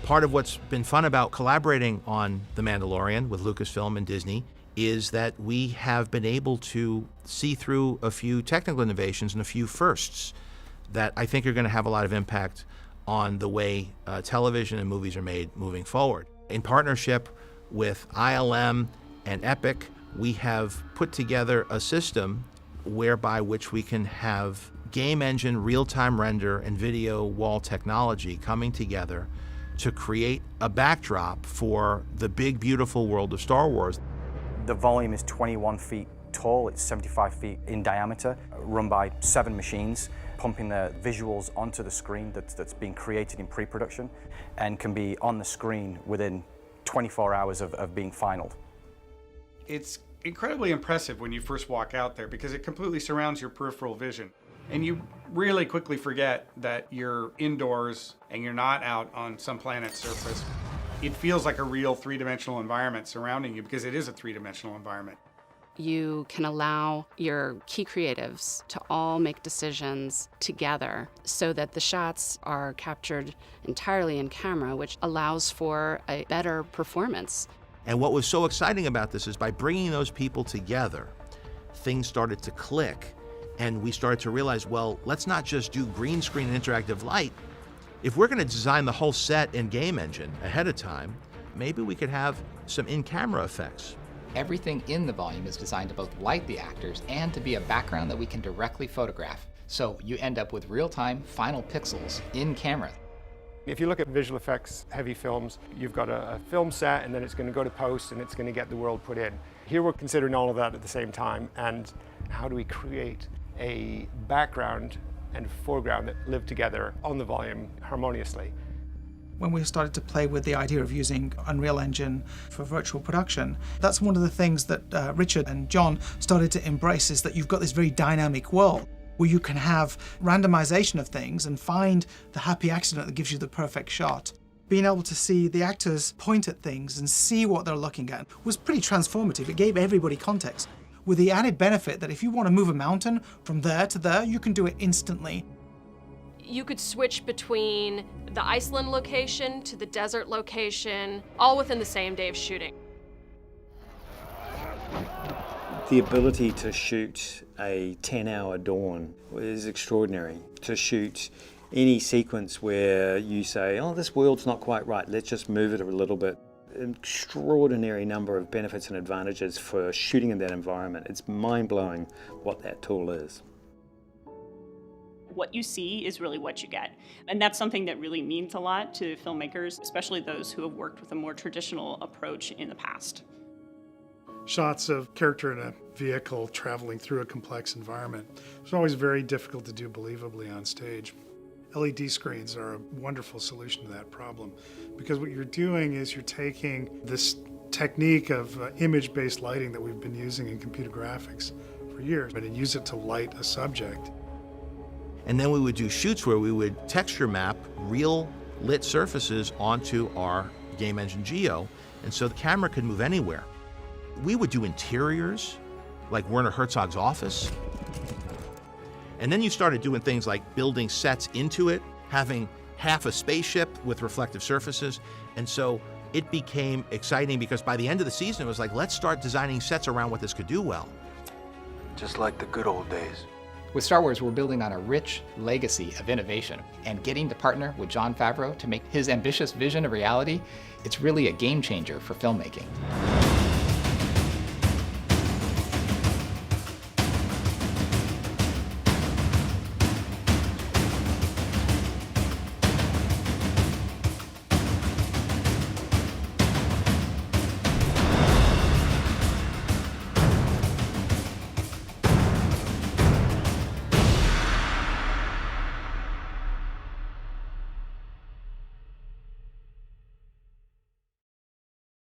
Part of what's been fun about collaborating on The Mandalorian with Lucasfilm and Disney is that we have been able to see through a few technical innovations and a few firsts that I think are going to have a lot of impact on the way television and movies are made moving forward. In partnership with ILM and Epic, we have put together a system whereby which we can have game engine, real-time render, and video wall technology coming together to create a backdrop for the big, beautiful world of Star Wars. The volume is 21 feet tall, it's 75 feet in diameter, run by 7 machines, pumping the visuals onto the screen that's being created in pre-production and can be on the screen within 24 hours of being finaled. It's incredibly impressive when you first walk out there because it completely surrounds your peripheral vision. And you really quickly forget that you're indoors and you're not out on some planet's surface. It feels like a real three-dimensional environment surrounding you because it is a three-dimensional environment. You can allow your key creatives to all make decisions together so that the shots are captured entirely in camera, which allows for a better performance. And what was so exciting about this is by bringing those people together, things started to click, and we started to realize, well, let's not just do green screen and interactive light. If we're going to design the whole set in game engine ahead of time, maybe we could have some in-camera effects. Everything in the volume is designed to both light the actors and to be a background that we can directly photograph. So you end up with real-time final pixels in camera. If you look at visual effects heavy films, you've got a film set and then it's going to go to post and it's going to get the world put in. Here we're considering all of that at the same time, and how do we create a background and foreground that live together on the volume harmoniously. When we started to play with the idea of using Unreal Engine for virtual production, that's one of the things that Richard and John started to embrace, is that you've got this very dynamic world where you can have randomization of things and find the happy accident that gives you the perfect shot. Being able to see the actors point at things and see what they're looking at was pretty transformative. It gave everybody context, with the added benefit that if you want to move a mountain from there to there, you can do it instantly. You could switch between the Iceland location to the desert location, all within the same day of shooting. The ability to shoot a 10-hour dawn is extraordinary. To shoot any sequence where you say, oh, this world's not quite right, let's just move it a little bit. An extraordinary number of benefits and advantages for shooting in that environment. It's mind-blowing what that tool is. What you see is really what you get. And that's something that really means a lot to filmmakers, especially those who have worked with a more traditional approach in the past. Shots of character in a vehicle traveling through a complex environment. It's always very difficult to do believably on stage. LED screens are a wonderful solution to that problem, because what you're doing is you're taking this technique of image-based lighting that we've been using in computer graphics for years, and use it to light a subject. And then we would do shoots where we would texture map real lit surfaces onto our game engine Geo, and so the camera could move anywhere. We would do interiors, like Werner Herzog's office. And then you started doing things like building sets into it, having half a spaceship with reflective surfaces. And so it became exciting because by the end of the season, it was like, let's start designing sets around what this could do well. Just like the good old days. With Star Wars, we're building on a rich legacy of innovation, and getting to partner with Jon Favreau to make his ambitious vision a reality, it's really a game changer for filmmaking.